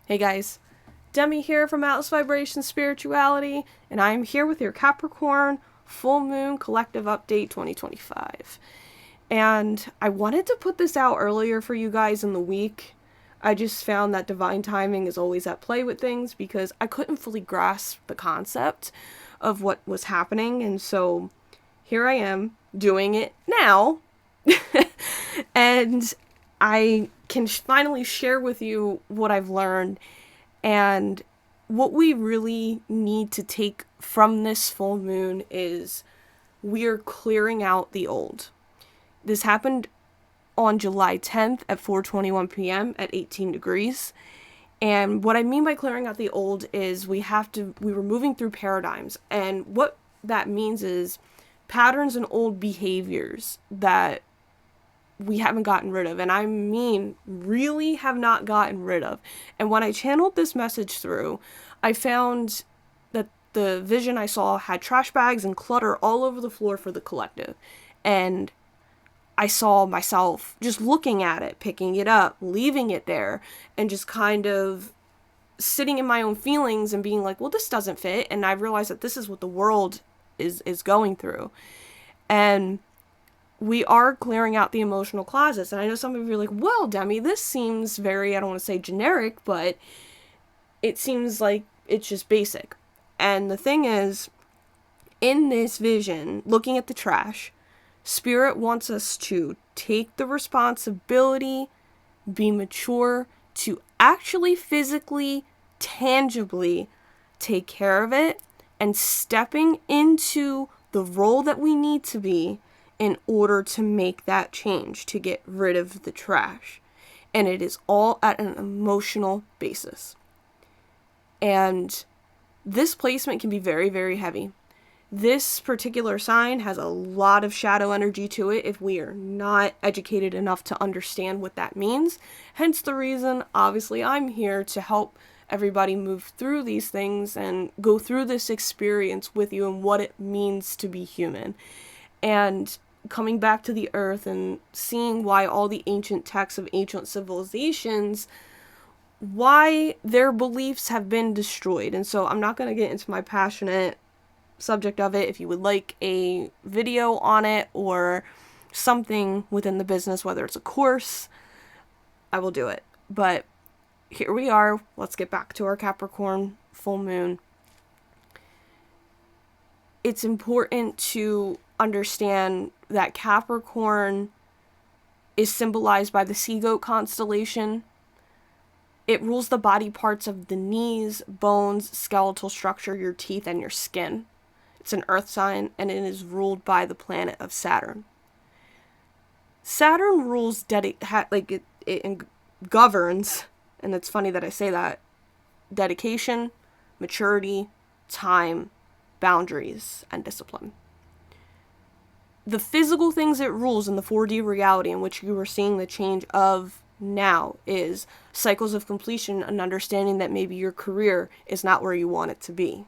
Hey guys, Demi here from Atlas Vibration Spirituality, and I am here with your Capricorn Full Moon Collective Update 2025. And I wanted to put this out earlier for you guys in the week. I just found that divine timing is always at play with things because I couldn't fully grasp the concept of what was happening, and so here I am doing it now. And I can finally share with you what I've learned and what we really need to take from this full moon is we're clearing out the old. This happened on July 10th at 4:21 p.m. at 18 degrees. And what I mean by clearing out the old is we were moving through paradigms. And what that means is patterns and old behaviors that we haven't gotten rid of. And I mean, really have not gotten rid of. And when I channeled this message through, I found that the vision I saw had trash bags and clutter all over the floor for the collective. And I saw myself just looking at it, picking it up, leaving it there, and just kind of sitting in my own feelings and being like, well, this doesn't fit. And I realized that this is what the world is going through. And we are clearing out the emotional closets. And I know some of you are like, well, Demi, this seems very, I don't want to say generic, but it seems like it's just basic. And the thing is, in this vision, looking at the trash, Spirit wants us to take the responsibility, be mature, to actually physically, tangibly take care of it, and stepping into the role that we need to be in order to make that change, to get rid of the trash. And it is all at an emotional basis. And this placement can be very, very heavy. This particular sign has a lot of shadow energy to it if we are not educated enough to understand what that means. Hence the reason, obviously, I'm here to help everybody move through these things and go through this experience with you and what it means to be human. And coming back to the earth and seeing why all the ancient texts of ancient civilizations, why their beliefs have been destroyed. And so I'm not going to get into my passionate subject of it. If you would like a video on it or something within the business, whether it's a course, I will do it. But here we are. Let's get back to our Capricorn full moon. It's important to understand that Capricorn is symbolized by the sea goat constellation. It rules the body parts of the knees, bones, skeletal structure, your teeth, and your skin. It's an earth sign, and it is ruled by the planet of Saturn. Saturn rules it governs, and it's funny that I say that, dedication, maturity, time, boundaries, and discipline. The physical things it rules in the 4D reality in which you are seeing the change of now is cycles of completion and understanding that maybe your career is not where you want it to be.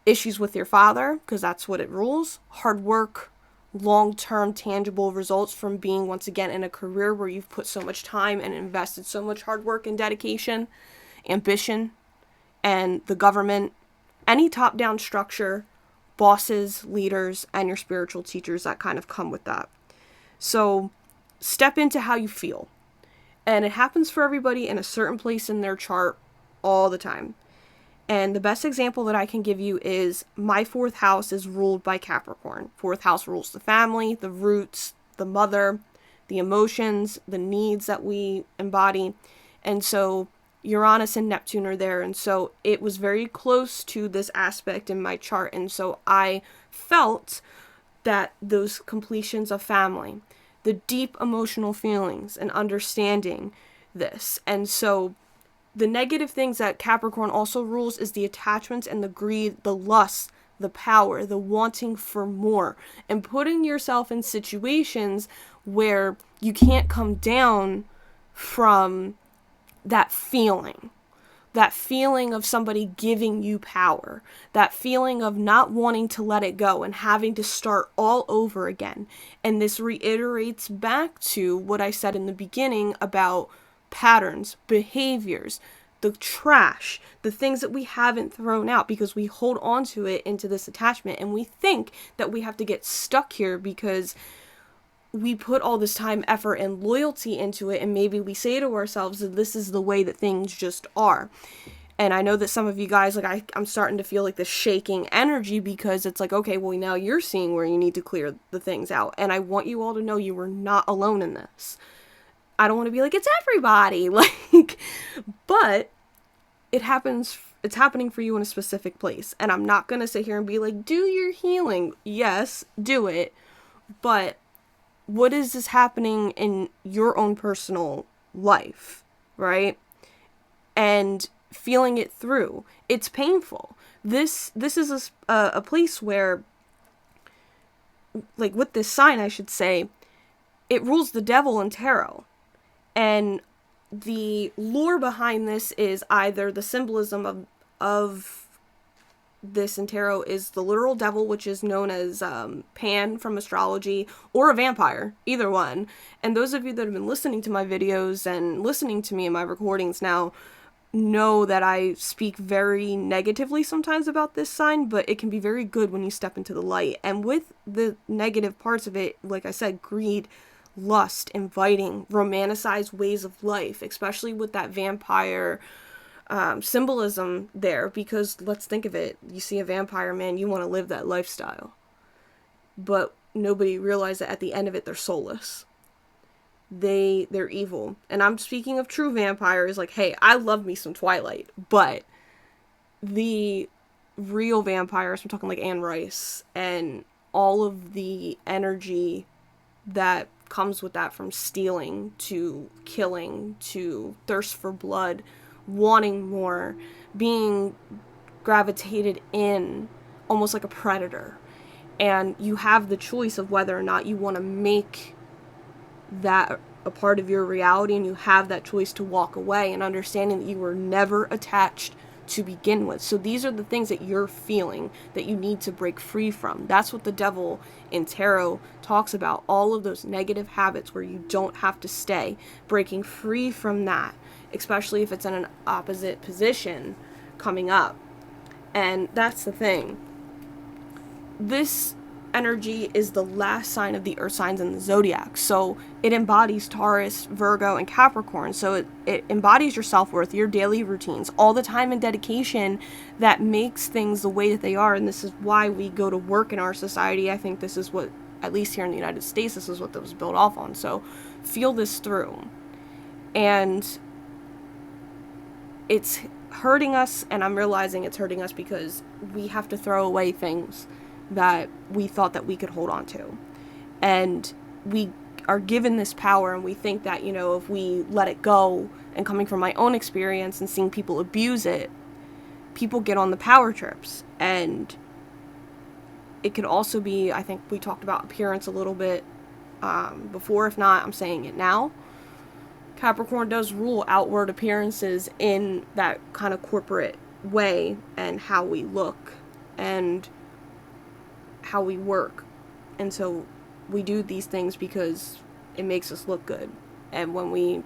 Issues with your father, because that's what it rules. Hard work, long-term tangible results from being once again in a career where you've put so much time and invested so much hard work and dedication, ambition, and the government, any top-down structure, bosses, leaders, and your spiritual teachers that kind of come with that. So step into how you feel. And it happens for everybody in a certain place in their chart all the time. And the best example that I can give you is my 4th house is ruled by Capricorn. 4th house rules the family, the roots, the mother, the emotions, the needs that we embody. And so Uranus and Neptune are there, and so it was very close to this aspect in my chart, and so I felt that those completions of family, the deep emotional feelings and understanding this. And so the negative things that Capricorn also rules is the attachments and the greed, the lust, the power, the wanting for more, and putting yourself in situations where you can't come down from that feeling of somebody giving you power, that feeling of not wanting to let it go and having to start all over again. And this reiterates back to what I said in the beginning about patterns, behaviors, the trash, the things that we haven't thrown out, because we hold on to it into this attachment, and we think that we have to get stuck here because we put all this time, effort, and loyalty into it, and maybe we say to ourselves that this is the way that things just are. And I know that some of you guys, like, I'm starting to feel like this shaking energy, because it's like, okay, well, now you're seeing where you need to clear the things out. And I want you all to know you are not alone in this. I don't want to be like, it's everybody, like, but it's happening for you in a specific place. And I'm not going to sit here and be like, do your healing. Yes, do it. But what is this happening in your own personal life, right? And feeling it through. It's painful. This is a place where, like, with this sign, I should say, it rules the devil in tarot. And the lore behind this is either the symbolism of this in tarot is the literal devil, which is known as Pan from astrology, or a vampire, either one. And those of you that have been listening to my videos and listening to me in my recordings now know that I speak very negatively sometimes about this sign, but it can be very good when you step into the light. And with the negative parts of it, like I said, greed, lust, inviting, romanticized ways of life, especially with that vampire symbolism there, because let's think of it. You see a vampire, man, you want to live that lifestyle. But nobody realized that at the end of it, they're soulless. They're evil. And I'm speaking of true vampires, like, hey, I love me some Twilight, but the real vampires, I'm talking like Anne Rice, and all of the energy that comes with that, from stealing to killing to thirst for blood, wanting more, being gravitated in almost like a predator. And you have the choice of whether or not you want to make that a part of your reality, and you have that choice to walk away, and understanding that you were never attached to begin with. So these are the things that you're feeling that you need to break free from. That's what the devil in tarot talks about, all of those negative habits where you don't have to stay, breaking free from that, especially if it's in an opposite position coming up. And that's the thing. This energy is the last sign of the earth signs in the zodiac, so it embodies Taurus, Virgo, and Capricorn. So it embodies your self-worth, your daily routines, all the time and dedication that makes things the way that they are. And this is why we go to work in our society. I think this is what, at least here in the United States, this is what that was built off on. So feel this through. And it's hurting us, and I'm realizing it's hurting us because we have to throw away things that we thought that we could hold on to. And we are given this power, and we think that, you know, if we let it go, and coming from my own experience and seeing people abuse it, people get on the power trips. And it could also be, I think we talked about appearance a little bit before. If not, I'm saying it now. Capricorn does rule outward appearances in that kind of corporate way, and how we look and how we work. And so we do these things because it makes us look good. And when we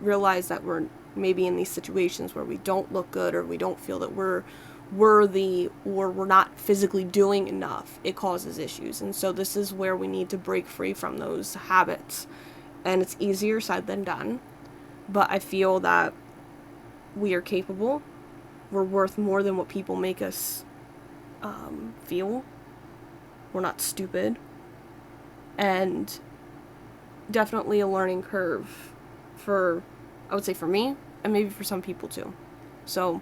realize that we're maybe in these situations where we don't look good, or we don't feel that we're worthy, or we're not physically doing enough, it causes issues. And so this is where we need to break free from those habits. And it's easier said than done, but I feel that we are capable. We're worth more than what people make us feel. We're not stupid. And definitely a learning curve for, I would say, for me, and maybe for some people too. So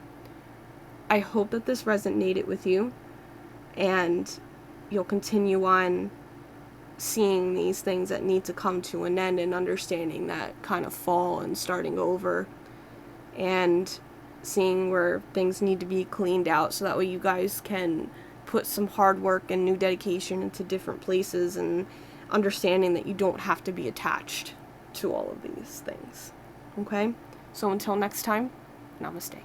I hope that this resonated with you, and you'll continue on seeing these things that need to come to an end, and understanding that kind of fall and starting over, and seeing where things need to be cleaned out, so that way you guys can put some hard work and new dedication into different places, and understanding that you don't have to be attached to all of these things. Okay? So until next time, namaste.